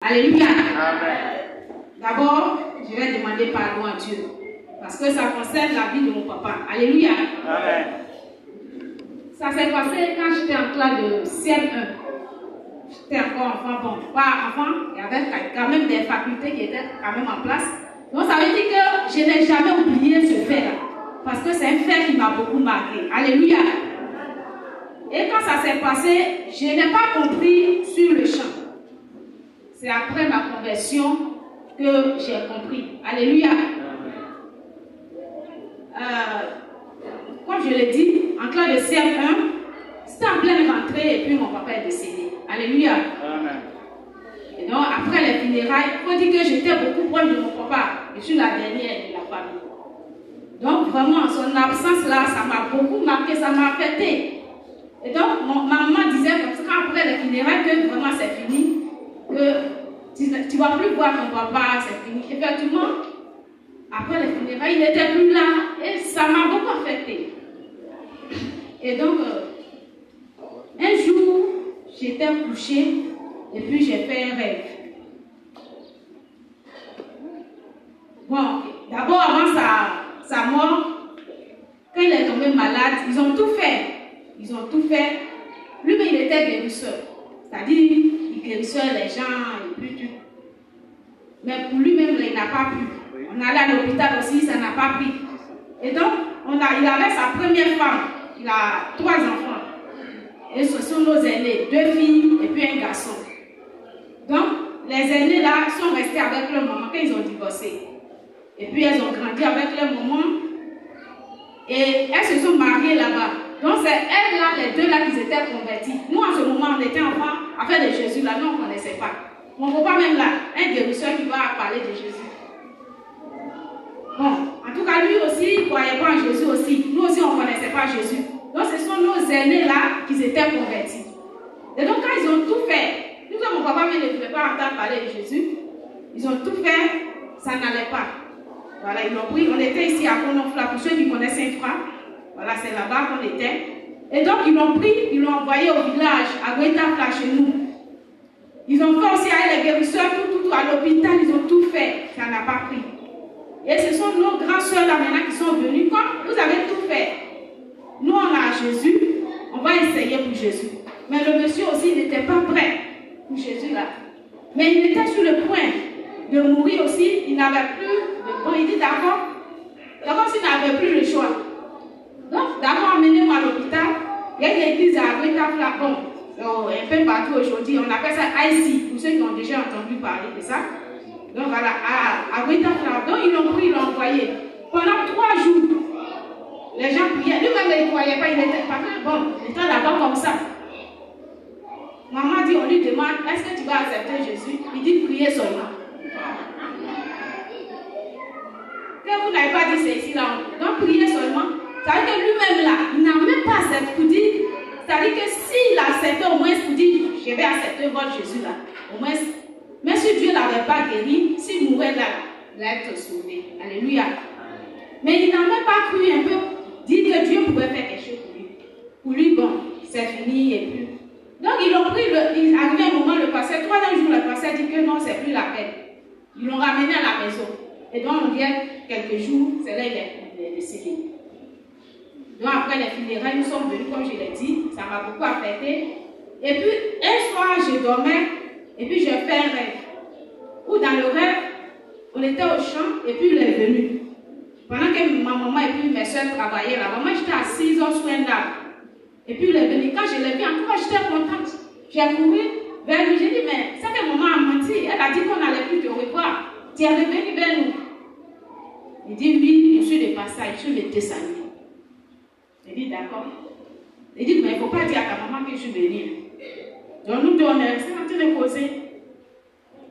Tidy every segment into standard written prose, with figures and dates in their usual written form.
Alléluia. Amen. D'abord, je vais demander pardon à Dieu. Parce que ça concerne la vie de mon papa. Alléluia. Amen. Ça s'est passé quand j'étais en classe de CM1. J'étais encore enfant, bon, pas enfant, il y avait quand même des facultés qui étaient quand même en place. Donc ça veut dire que je n'ai jamais oublié ce fait-là. Parce que c'est un fait qui m'a beaucoup marqué. Alléluia. Et quand ça s'est passé, je n'ai pas compris sur le champ. C'est après ma conversion que j'ai compris. Alléluia. Comme je l'ai dit, en classe de CM1, c'était en pleine rentrée et puis mon papa est décédé. Alléluia. Amen. Et donc, après les funérailles, il faut dire que j'étais beaucoup proche de mon papa. Je suis la dernière de la famille. Donc, vraiment, son absence-là, ça m'a beaucoup marqué, ça m'a affecté. Et donc, ma maman disait comme ça, après les funérailles, que vraiment c'est fini, que tu ne vas plus voir ton papa, c'est fini. Effectivement, après les funérailles, il n'était plus là et ça m'a beaucoup affecté. Et donc, un jour, j'étais couchée et puis j'ai fait un rêve. Bon, d'abord, avant sa mort, quand il est tombé malade, ils ont tout fait. Ils ont tout fait. Lui-même, il était guérisseur. C'est-à-dire, il guérissait les gens et puis tout. Mais pour lui-même, il n'a pas pu. On allait à l'hôpital aussi, ça n'a pas pris. Et donc, il avait sa première femme. Il a 3 enfants. Et ce sont nos aînés, 2 filles et puis un garçon. Donc, les aînés là sont restés avec leur maman quand ils ont divorcé. Et puis, elles ont grandi avec leur maman. Et elles se sont mariées là-bas. Donc, c'est elles là, les 2 là, qui étaient converties. Nous, en ce moment, on était enfants, afin de Jésus là, nous, on ne connaissait pas. Mon papa, même là, un guérisseur qui va parler de Jésus. Bon, en tout cas, lui aussi, il ne croyait pas en Jésus aussi. Nous aussi, on ne connaissait pas Jésus. Donc, ce sont nos aînés là qui étaient convertis. Et donc, quand ils ont tout fait, nous, mon papa ne pouvait pas entendre parler de Jésus. Ils ont tout fait, ça n'allait pas. Voilà, ils l'ont pris. On était ici à Kononfla, pour ceux qui connaissent Saint-Fra. Voilà, c'est là-bas qu'on était. Et donc, ils l'ont pris, ils l'ont envoyé au village, à Goïtafla, chez nous. Ils ont fait aussi avec les guérisseurs, tout, à l'hôpital, ils ont tout fait. Ça n'a pas pris. Et ce sont nos grands soeurs là maintenant qui sont venues. Comme vous avez tout fait, nous on a Jésus, on va essayer pour Jésus. Mais le monsieur aussi n'était pas prêt pour Jésus là. Mais il était sur le point de mourir aussi. Il n'avait plus de... Bon, il dit d'accord. D'accord, s'il n'avait plus le choix. Donc, d'abord, emmenez-moi à l'hôpital. Il y a une église à Goïtafla, bon, un peu partout aujourd'hui. On appelle ça IC, pour ceux qui ont déjà entendu parler de ça. Donc voilà, à Goïtafla. Donc ils l'ont pris, ils l'ont envoyé. Pendant 3 jours, les gens priaient. Lui-même, il ne croyait pas, il n'était pas là. Bon, il était d'abord comme ça. Maman dit, on lui demande, est-ce que tu vas accepter Jésus? Il dit, priez seulement. Que vous n'avez pas dit c'est ici là. Donc priez seulement. Ça veut dire que lui-même là, il n'a même pas accepté pour dire. C'est-à-dire que s'il acceptait au moins pour dire, je vais accepter votre Jésus là. Au moins, mais si Dieu ne l'avait pas guéri, s'il mourait là, il allait être sauvé. Alléluia. Mais il n'a même pas cru un peu dire que Dieu pouvait faire quelque chose pour lui. Pour lui, bon, c'est fini et puis. Donc ils l'ont pris, il arrivé un moment, le pasteur, 3e jour, le pasteur dit que non, c'est plus la peine. Ils l'ont ramené à la maison. Et donc on vient quelques jours, c'est là qu'il est décédé. Donc après les funérailles, nous sommes venus, comme je l'ai dit, ça m'a beaucoup affecté. Et puis un soir, je dormais, et puis j'ai fait un rêve. Où dans le rêve, on était au champ, et puis il est venu. Pendant que ma maman et puis mes soeurs travaillaient là-bas, moi j'étais assise sur un arbre. Et puis il est venu. Quand je l'ai vu, encore j'étais contente. J'ai couru vers lui, j'ai dit, mais c'est que maman a menti. Elle a dit qu'on n'allait plus te revoir. Tu es revenu vers nous. Il dit, oui, je suis de passage, je suis de Thessalonique. Il dit, d'accord. Il dit, mais il ne faut pas dire à ta maman que je suis venu. Donc nous deux, on est restés en train de causer.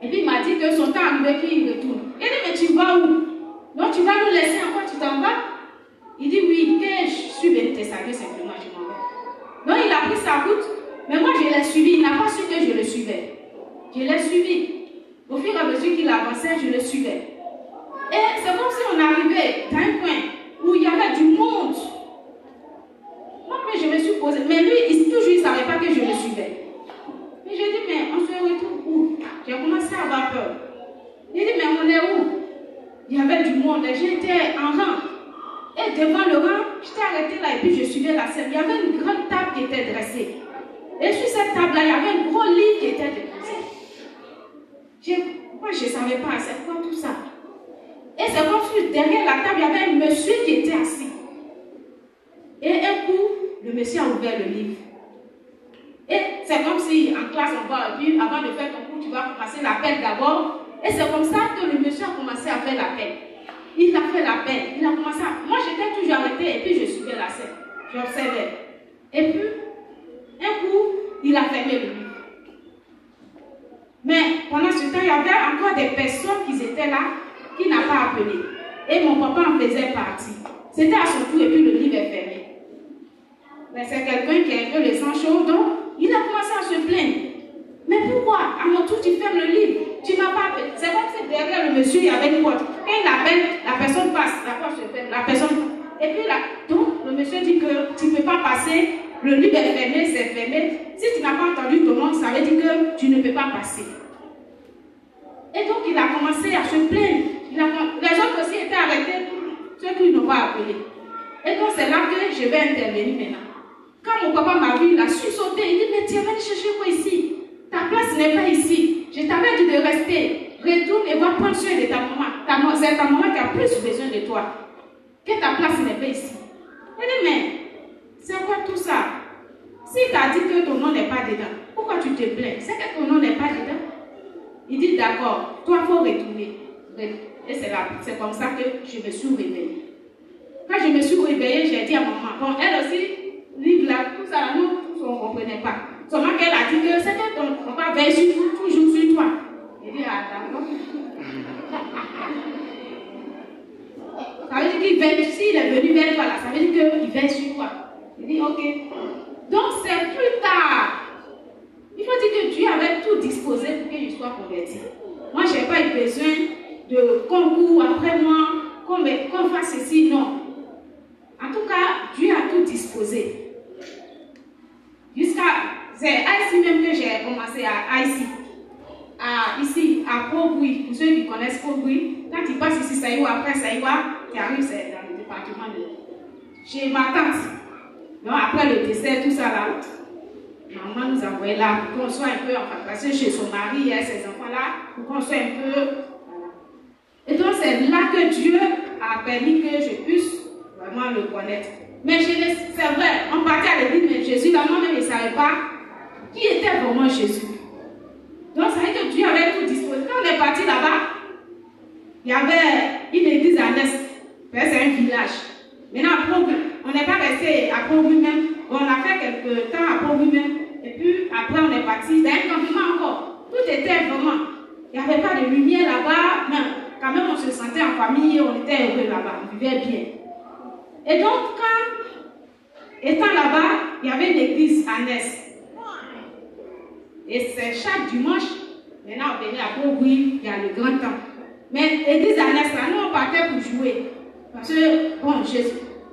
Et puis il m'a dit que son temps arrivé qu'il retourne. Il dit, mais tu vas où? Donc tu vas nous laisser encore, tu t'en vas? Il dit, oui, que je suis venu Thessalonique, simplement, je m'en vais. Donc il a pris sa route, mais moi je l'ai suivi, il n'a pas su que je le suivais. Je l'ai suivi. Au fur et à mesure qu'il avançait, je le suivais. Et c'est comme si on arrivait dans un point où il y avait du monde. Moi, je me suis posé, mais lui, toujours il ne savait pas que je le suivais. Mais j'ai dit, mais on se retrouve où? J'ai commencé à avoir peur. Il dit, mais on est où? Il y avait du monde, j'étais en rang. Et devant le rang, j'étais arrêté là et puis je suivais la scène. Il y avait une grande table qui était dressée. Et sur cette table-là, il y avait un gros livre qui était déposé. Moi, je ne savais pas, c'est quoi tout ça? Et c'est comme si derrière la table, il y avait un monsieur qui était assis. Et un coup, le monsieur a ouvert le livre. Et c'est comme si en classe, on va, puis avant de faire ton cours, tu vas commencer l'appel d'abord. Et c'est comme ça que le monsieur a commencé à faire l'appel. Il a fait l'appel, il a commencé à... Moi, j'étais toujours arrêtée et puis je suivais la scène. J'observais. Et puis, un coup, il a fermé le livre. Mais pendant ce temps, il y avait encore des personnes qui étaient là, qui n'ont pas appelé. Et mon papa en faisait partie. C'était à son tour et puis le livre est fermé. Mais c'est quelqu'un qui a un peu le sang chaud, donc il a commencé à se plaindre. Mais pourquoi? À mon tour, tu fermes le livre. Tu ne m'as pas appelé. C'est comme si derrière le monsieur, il y avait une porte. Quand il appelle, la personne passe. La porte se ferme. La personne... Et puis là, donc, le monsieur dit que tu ne peux pas passer. Le livre est fermé, c'est fermé. Si tu n'as pas entendu ton nom, ça veut dire que tu ne peux pas passer. Et donc, il a commencé à se plaindre. Les autres aussi étaient arrêtés pour ceux qui n'ont pas appelé. Et donc, c'est là que je vais intervenir maintenant. Quand mon papa m'a vu, il a sursauté. Il dit, mais tu es venu chercher quoi ici? Ta place n'est pas ici. Je t'avais dit de rester. Retourne et va prendre soin de ta maman. C'est ta maman qui a plus besoin de toi. Que ta place n'est pas ici. Il dit, mais c'est quoi tout ça? Si tu as dit que ton nom n'est pas dedans, pourquoi tu te plains? C'est que ton nom n'est pas dedans. Il dit, d'accord, toi, il faut retourner. Et c'est comme ça que je me suis réveillée. Quand je me suis réveillée, j'ai dit à maman, bon, elle aussi, livre là, tout ça, nous, on ne comprenait pas. Seulement qu'elle a dit que c'était ton papa veille toujours sur toi. Il dit, ah, d'accord. Ça veut dire qu'il veille, s'il est venu vers toi là, ça veut dire qu'il veille sur toi. Il dit, ok. Donc c'est plus tard. Il faut dire que Dieu avait tout disposé pour que je sois converti. Moi, je n'ai pas eu besoin de concours après moi, qu'on fasse ceci, non. En tout cas, Dieu a tout disposé. C'est ici même que j'ai commencé à ici. Ici, à Pau-Bouy, pour ceux qui connaissent Pau-Bouy, quand ils passent ici, ça y va, après ça y va, qui arrive, c'est dans le département chez ma tante. Donc après le décès, tout ça là, maman nous envoyait là pour qu'on soit un peu en passé chez son mari et ses enfants là, pour qu'on soit un peu. Voilà. Et donc c'est là que Dieu a permis que je puisse vraiment le connaître. Mais c'est vrai, on partait à l'église, mais Jésus, là, moi-même, je ne savais pas qui était vraiment Jésus. Donc, ça veut dire que Dieu avait tout disposé. Quand on est parti là-bas, il y avait une église à l'est. C'est un village. Maintenant, on n'est pas resté à Pau même. On a fait quelques temps à Pau même. Et puis, après, on est parti. C'était un campement encore. Tout était vraiment. Il n'y avait pas de lumière là-bas. Mais quand même, on se sentait en famille. On était heureux là-bas. On vivait bien. Et donc, étant là-bas, il y avait une église à Ness. Et c'est chaque dimanche, maintenant on venait à Pau-Bouy, il y a le grand temps. Mais l'église à Ness, là, nous on partait pour jouer. Parce que, bon,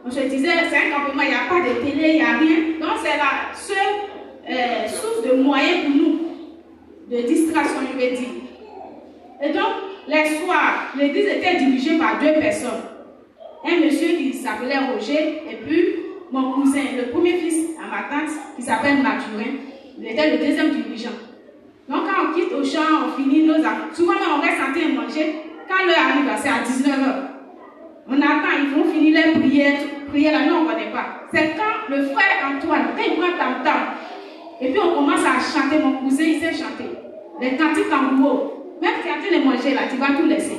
on se disait, c'est un campement, il n'y a pas de télé, il n'y a rien. Donc c'est la seule source de moyens pour nous, de distraction, je vais dire. Et donc, les soirs, l'église était dirigée par 2 personnes. Un monsieur qui s'appelait Roger, et puis mon cousin, le premier fils à ma tante, qui s'appelle Mathurin, il était le deuxième dirigeant. Donc quand on quitte au champ, on finit nos affaires. Souvent on reste en train de manger. Quand l'heure arrive, c'est à 19h. On attend, ils vont finir les prières là, nous on ne connaît pas. C'est quand le frère Antoine, quand il prend tam-tam, et puis on commence à chanter, mon cousin il sait chanter. Les cantiques tambours. Même si tu es en train de manger là, tu vas tout laisser.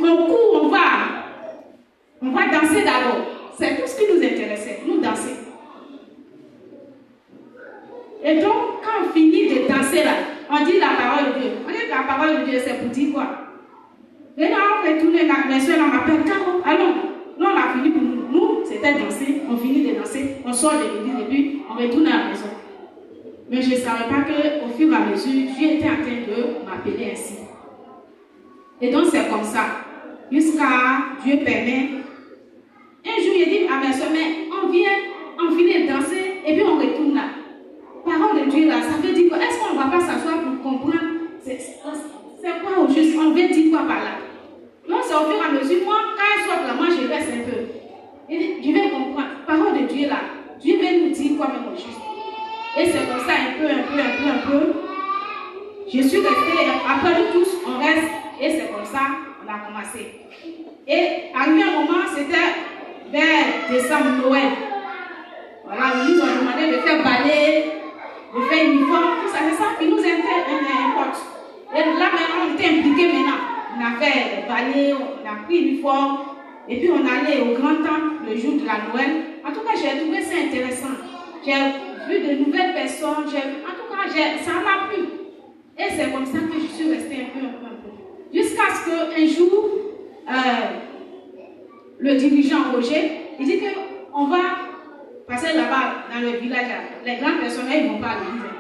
On court, on va danser d'abord. C'est tout ce qui nous intéressait, nous danser. Et donc, quand on finit de danser là, on dit la parole de Dieu. On dit que la parole de Dieu, c'est pour dire quoi? Et là, on retourne, mes soeurs, on m'appelle Caro. Allons, nous, on a fini pour nous. Nous, c'était danser, on finit de danser, on sort de l'église et puis on retourne à la maison. Mais je ne savais pas qu'au fur et à mesure, Dieu était en train de m'appeler ainsi. Et donc, c'est comme ça. Jusqu'à Dieu permet. Un jour, il dit à mes soeurs, mais on finit de danser et puis on retourne là. Parole de Dieu là, ça veut dire que est-ce qu'on ne va pas s'asseoir pour comprendre juste, on veut dire quoi par là. Donc c'est au fur et à mesure, moi, quand elle soit là, moi je reste un peu. Et je vais comprendre, parole de Dieu là, Dieu va nous dire quoi même au juste. Et c'est comme ça, un peu. Je suis restée, après nous tous, on reste, et c'est comme ça, on a commencé. Et arrivé un moment, c'était vers décembre, Noël. Voilà, ils nous ont demandé de faire balai, de faire uniforme, tout ça, c'est ça qui nous importe. Et là maintenant, on était impliqués maintenant. On a fait le balai, on a pris l'uniforme, et puis on allait au grand temple le jour de la Noël. En tout cas, j'ai trouvé ça intéressant. J'ai vu de nouvelles personnes, en tout cas, ça m'a plu. Et c'est comme ça que je suis restée un peu. Jusqu'à ce qu'un jour, le dirigeant Roger, il dit qu'on va passer là-bas dans le village. Les grandes personnes, ils ne vont pas à l'église.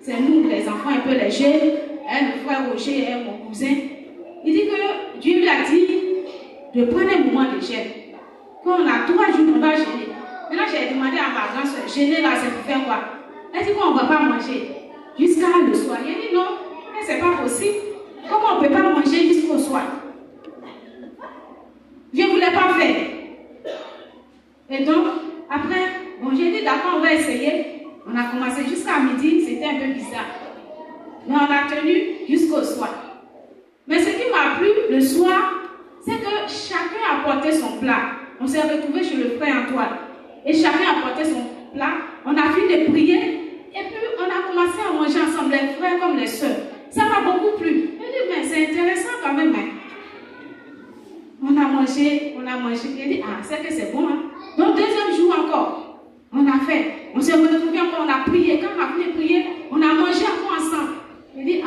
C'est nous, les enfants un peu légers, le frère Roger et mon cousin. Il dit que Dieu lui a dit de prendre un moment de gêne. Quand on a 3 jours, on va gêner. Maintenant, j'ai demandé à ma grande soeur, gêner là, c'est pour faire quoi? Elle dit qu'on ne va pas manger jusqu'à le soir. Il dit non, c'est pas possible. Comment on ne peut pas manger jusqu'au soir? Je ne voulais pas faire. Et donc, après, bon, j'ai dit d'accord, on va essayer. On a commencé jusqu'à midi, c'était un peu bizarre. Mais on a tenu jusqu'au soir. Mais ce qui m'a plu le soir, c'est que chacun apportait son plat. On s'est retrouvés chez le frère Antoine. Et chacun apportait son plat. On a fini de prier. Et puis, on a commencé à manger ensemble, les frères comme les sœurs. Ça m'a beaucoup plu. Je dis, mais c'est intéressant quand même. Hein. On a mangé. J'ai dit, c'est que c'est bon. Hein. Donc, deuxième jour encore, on a fait. On s'est retrouvés encore, on a prié. Quand on a fini de prier, on a mangé encore ensemble. J'ai dit,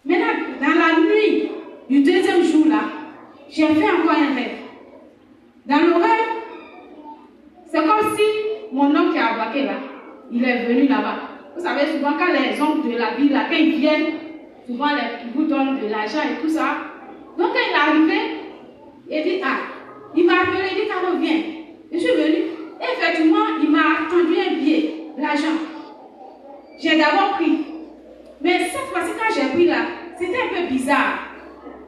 maintenant, dans la nuit du deuxième jour là, j'ai fait encore un rêve. Dans le rêve, c'est comme si mon oncle qui a abaqué là, il est venu là-bas. Vous savez, souvent quand les oncles de la ville là, quand ils viennent, souvent ils vous donnent de l'argent et tout ça. Donc quand il est arrivé, il dit, il m'a appelé, il dit, Caro, viens. Je suis venu. Et effectivement, il m'a tendu un billet, l'argent. J'ai d'abord pris. Mais cette fois-ci, quand j'ai pris là, c'était un peu bizarre.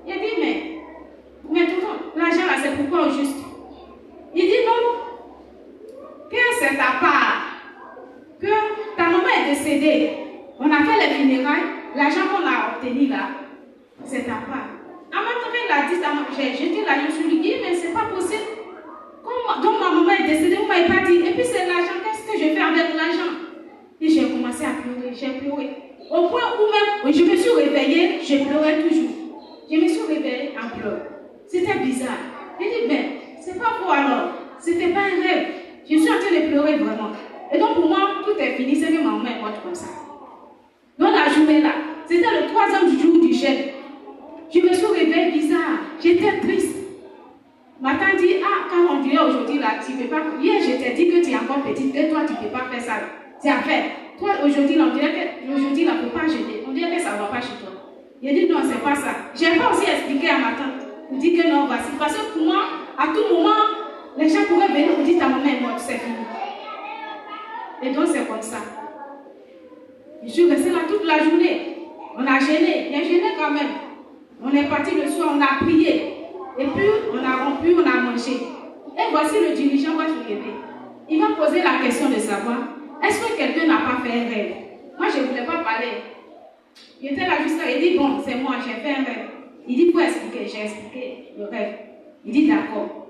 Il dit, mais l'argent là, c'est pourquoi au juste? Il dit non, que c'est ta part, que ta maman est décédée. On a fait les funérailles, l'argent qu'on a obtenu là, c'est ta part. En même temps, il a dit, j'ai jeté l'argent sur lui, il dit, mais c'est pas possible. Donc ma maman est décédée, vous ne m'avez pas dit. Et puis c'est l'argent, qu'est-ce que je fais avec l'argent? Et j'ai commencé à pleurer, j'ai pleuré. Au point où même, je me suis réveillée, je pleurais toujours. Je me suis réveillée en pleurs. C'était bizarre. J'ai dit, mais c'est pas pour alors. C'était pas un rêve. Je suis en train de pleurer vraiment. Et donc pour moi, tout est fini, c'est que ma maman est morte comme ça. Dans la journée là, c'était le 3e jour du jeûne. Je me suis réveillée bizarre. J'étais triste. Ma tante dit, quand on dirait aujourd'hui là, tu ne peux pas. Hier, je t'ai dit que tu es encore petite, que toi tu ne peux pas faire ça. C'est à faire. Toi, aujourd'hui, on dirait que aujourd'hui, là, on ne peut pas jeter. On dirait que ça ne va pas chez toi. Il dit non, c'est pas ça. Je n'ai pas aussi expliqué à ma tante. On dit que non, voici. Parce que pour moi, à tout moment, les gens pourraient venir pour dire ta maman est morte, c'est fini. Et donc, c'est comme ça. Je suis restée là toute la journée. On a gêné. Il y a gêné quand même. On est parti le soir, on a prié. Et puis, on a rompu, on a mangé. Et voici le dirigeant va se lever. Il va poser la question de savoir, est-ce que quelqu'un n'a pas fait un rêve? Moi, je ne voulais pas parler. Il était là jusqu'à, il dit, bon, c'est moi, j'ai fait un rêve. Il dit, pour expliquer, j'ai expliqué le rêve. Il dit, d'accord.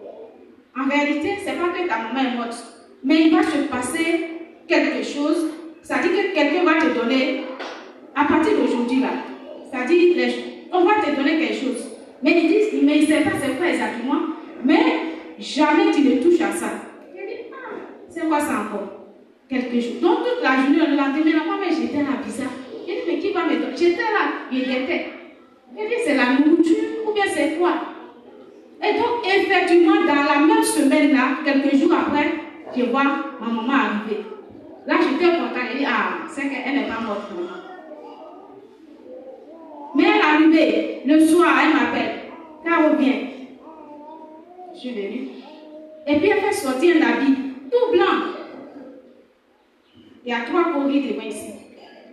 En réalité, ce n'est pas que ta maman est morte, mais il va se passer quelque chose. C'est-à-dire que quelqu'un va te donner, à partir d'aujourd'hui, là, c'est-à-dire, on va te donner quelque chose. Mais il dit, mais il ne sait pas c'est quoi exactement, mais jamais tu ne touches à ça. Il dit, c'est quoi ça encore? Quelque chose. Donc, toute la journée, le lendemain, moi, j'étais là, bizarre. Il dit, mais qui va me donner? J'étais là, il était. Il dit, c'est la nourriture ou bien c'est quoi? Et donc, effectivement, dans la même semaine-là, quelques jours après, je vois ma maman arriver. Là, j'étais contente. Elle dit, c'est qu'elle n'est pas morte pour moi. Mais elle est arrivée, le soir, elle m'appelle. Caro, viens. Je suis venue. Et puis, elle fait sortir un habit tout blanc. Il y a 3 courriers devant ici.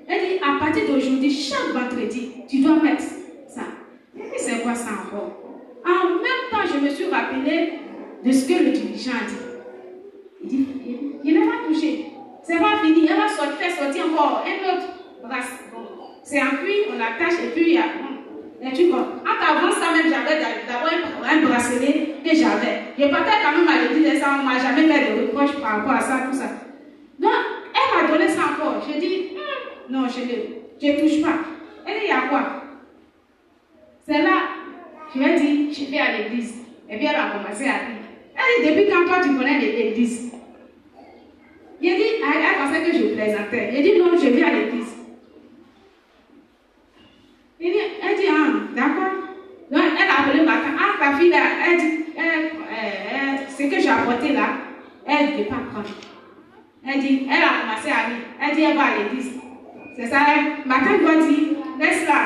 Elle dit, à partir d'aujourd'hui, chaque vendredi, tu dois mettre ça. de ce que le dirigeant a dit. Il dit, il n'a pas touché. C'est pas fini, elle va faire sortir encore un autre brasse. Bon, c'est en cuir, on l'attache et puis il y a... Et tu vois, en avant ça même, j'avais d'abord un bracelet que j'avais. Je partais quand même à l'église et ça, on ne m'a jamais fait de reproches par rapport à ça, tout ça. Donc, elle m'a donné ça encore. Je dis, non, je ne touche pas. Elle dit, il y a quoi? C'est là, je lui ai dit, je vais à l'église. Et puis elle a commencé à dire. Elle dit, depuis quand toi tu connais l'église? Il a dit, elle pensait que je plaisantais. Il a dit, non, je vais à l'église. Elle dit, ah, d'accord. Donc, elle a appelé ma femme. Ah, ta fille là, elle dit, ce que j'ai apporté là, elle ne veut pas prendre. Elle dit, elle a commencé à dire, elle dit, elle va à l'église. C'est ça, ma tante doit dire, laisse-la.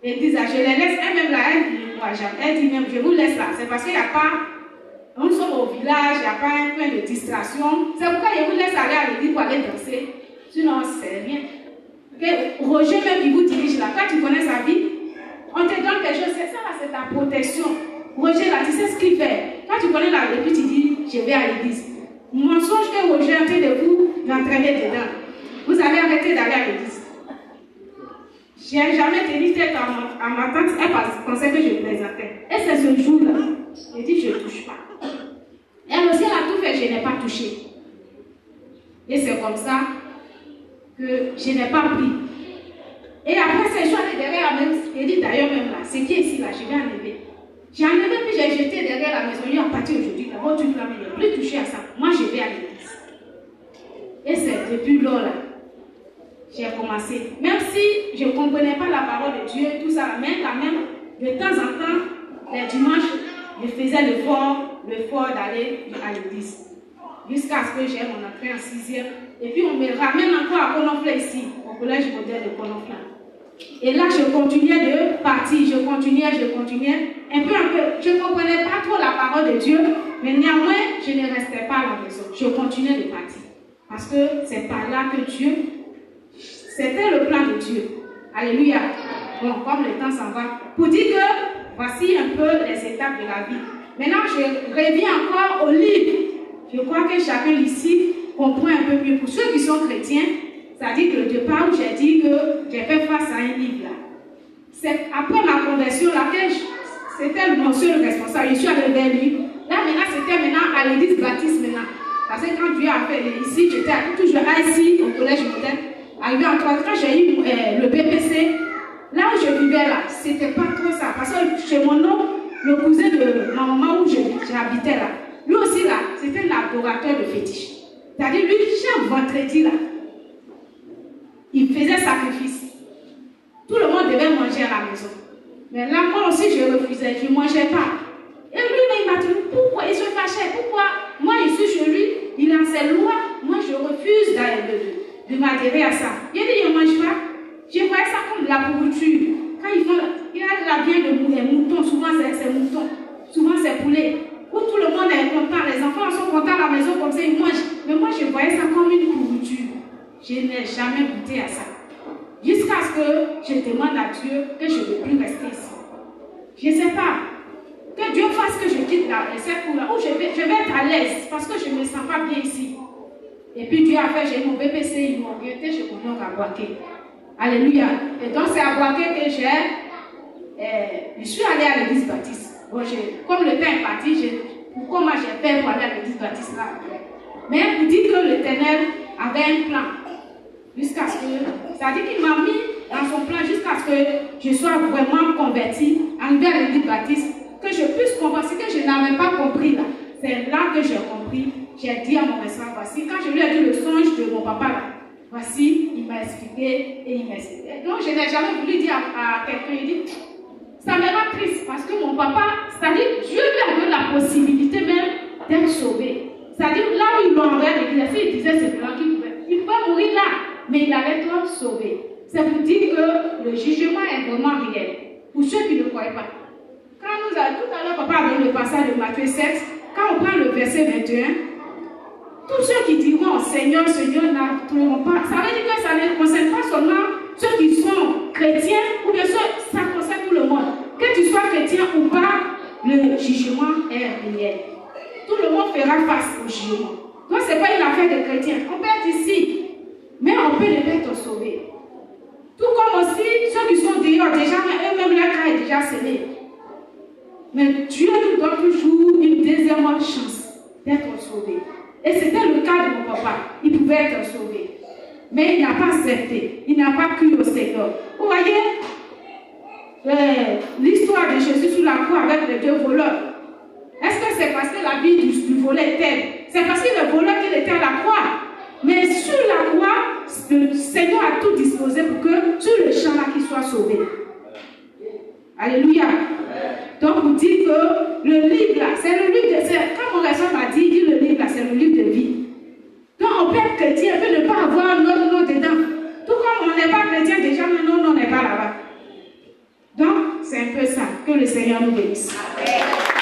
L'église, je les laisse, elle-même là, elle dit, moi, elle dit même, je vous laisse là. C'est parce qu'il n'y a pas, nous sommes au village, il n'y a pas un point de distraction. C'est pourquoi je vous laisse aller à l'église pour aller danser. Sinon, c'est rien. Okay? Roger même qui vous dirige là, quand tu connais sa vie, on te donne quelque chose, c'est ça là, c'est ta protection. Roger là, tu sais ce qu'il fait. Quand tu connais la vie, tu dis, je vais à l'église. Mensonge que Roger est en train de vous entraîner dedans. Vous avez arrêté d'aller à l'église. Je n'ai jamais tenu tête à ma tante, elle pensait que je plaisantais. Et c'est ce jour-là, j'ai dit, je ne touche pas. Elle aussi, elle a tout fait, je n'ai pas touché. Et c'est comme ça que je n'ai pas pris. Et après, c'est je suis derrière la maison. J'ai dit d'ailleurs même là, ce qui est ici là, je vais enlever. J'ai enlevé puis j'ai jeté derrière la maison. Il est parti aujourd'hui. D'abord, tu ne l'as plus touché à ça. Moi, je vais à l'église. Et c'est depuis lors là, j'ai commencé. Même si je ne comprenais pas la parole de Dieu, tout ça, mais quand même, de temps en temps, les dimanches, je faisais l'effort d'aller à l'église. Jusqu'à ce que j'ai mon entrée en 6e. Et puis on me ramène encore à Kononfla ici, au collège modèle de Kononfla. Et là, je continuais de partir, je continuais. Un peu. Je ne comprenais pas trop la parole de Dieu, mais néanmoins, je ne restais pas à la maison. Je continuais de partir. Parce que c'est par là que Dieu, c'était le plan de Dieu. Alléluia. Bon, comme le temps s'en va. Pour dire que voici un peu les étapes de la vie. Maintenant, je reviens encore au livre. Je crois que chacun ici comprend un peu mieux. Pour ceux qui sont chrétiens, c'est-à-dire que le départ où j'ai dit que j'ai fait face à un livre là. C'est après ma conversion laquelle c'était mon seul responsable. Je suis allée vers lui. Là maintenant, c'était maintenant à l'église baptiste maintenant. Parce que quand Dieu a fait ici, j'étais toujours ici au collège modèle. Arrivé en 3 ans, j'ai eu le BPC. Là où je vivais là, c'était pas trop ça. Parce que chez mon oncle, le cousin de ma maman où j'habitais là, lui aussi là, c'était un adorateur de fétiche. C'est-à-dire, lui, chaque vendredi là, il faisait sacrifice. Tout le monde devait manger à la maison. Mais là, moi aussi, je refusais, je ne mangeais pas. Et lui, il m'a dit, pourquoi il se fâchait? Pourquoi moi, je suis chez lui, il a ses lois, moi, je refuse de m'adhérer à ça. Il a dit, je ne mange pas. Je voyais ça comme de la pourriture. Quand il y a la viande de moutons, souvent c'est moutons, souvent c'est poulet. Où tout le monde est content, les enfants sont contents à la maison comme ça, ils mangent. Mais moi, je voyais ça comme une pourriture. Je n'ai jamais goûté à ça. Jusqu'à ce que je demande à Dieu que je ne veux plus rester ici. Je ne sais pas. Que Dieu fasse que je quitte cette cour-là, où je vais être à l'aise, parce que je ne me sens pas bien ici. Et puis Dieu a fait, j'ai eu mon BPC, ils m'ont orienté chez mon oncle à Boaké. Alléluia. Et donc c'est à Boaké que je suis allée à l'église baptiste. Bon, comme le temps est parti, comment j'ai fait pour aller à l'église baptiste là après. Mais vous dites que l'Éternel avait un plan. Jusqu'à ce que, c'est-à-dire qu'il m'a mis dans son plan jusqu'à ce que je sois vraiment converti, arrivé à l'église baptiste, que je puisse comprendre ce que je n'avais pas compris là. C'est là que j'ai compris. J'ai dit à mon responsable, voici, quand je lui ai dit le songe de mon papa là, voici, il m'a expliqué et il m'a expliqué. Donc je n'ai jamais voulu dire à quelqu'un, il dit, ça me rend triste parce que mon papa, c'est-à-dire Dieu lui a donné la possibilité même d'être sauvé. C'est-à-dire là où il l'a envoyé à l'église, il disait c'est blanc qu'il pouvait mourir là, mais il allait être sauvé. C'est pour dire que le jugement est vraiment réel. Pour ceux qui ne croient pas. Quand nous avons tout à l'heure, papa a donné le passage de Matthieu 7, quand on prend le verset 21, tous ceux qui diront Seigneur, Seigneur, n'entreront pas. Ça veut dire que ça ne concerne pas seulement ceux qui sont chrétiens, ou bien ceux, ça concerne tout le monde. Que tu sois chrétien ou pas, le jugement est réel. tout le monde fera face au jugement. Donc, ce n'est pas une affaire de chrétiens. On peut être ici, mais on peut ne pas être sauvé. Tout comme aussi ceux qui sont dehors, déjà, eux-mêmes, leur cas est déjà scellé. Mais Dieu nous donne toujours une deuxième chance d'être sauvé. Et c'était le cas de mon papa. Il pouvait être sauvé. Mais il n'a pas accepté. Il n'a pas cru au Seigneur. Vous voyez l'histoire de Jésus sur la croix avec les deux voleurs. Est-ce que c'est parce que la vie du voleur est telle? C'est parce que le voleur qu'il était à la croix. Mais sur la croix, le Seigneur a tout disposé pour que sur le champ là qu'il soit sauvé. Alléluia. Donc vous dites que le livre là, c'est le livre de... Quand mon raison m'a dit, il dit le livre là, c'est le livre de vie. Donc on peut être chrétien, on peut ne pas avoir notre nom dedans. Tout comme on n'est pas chrétien, déjà notre nom n'est pas là-bas. Donc c'est un peu ça. Que le Seigneur nous bénisse. Amen.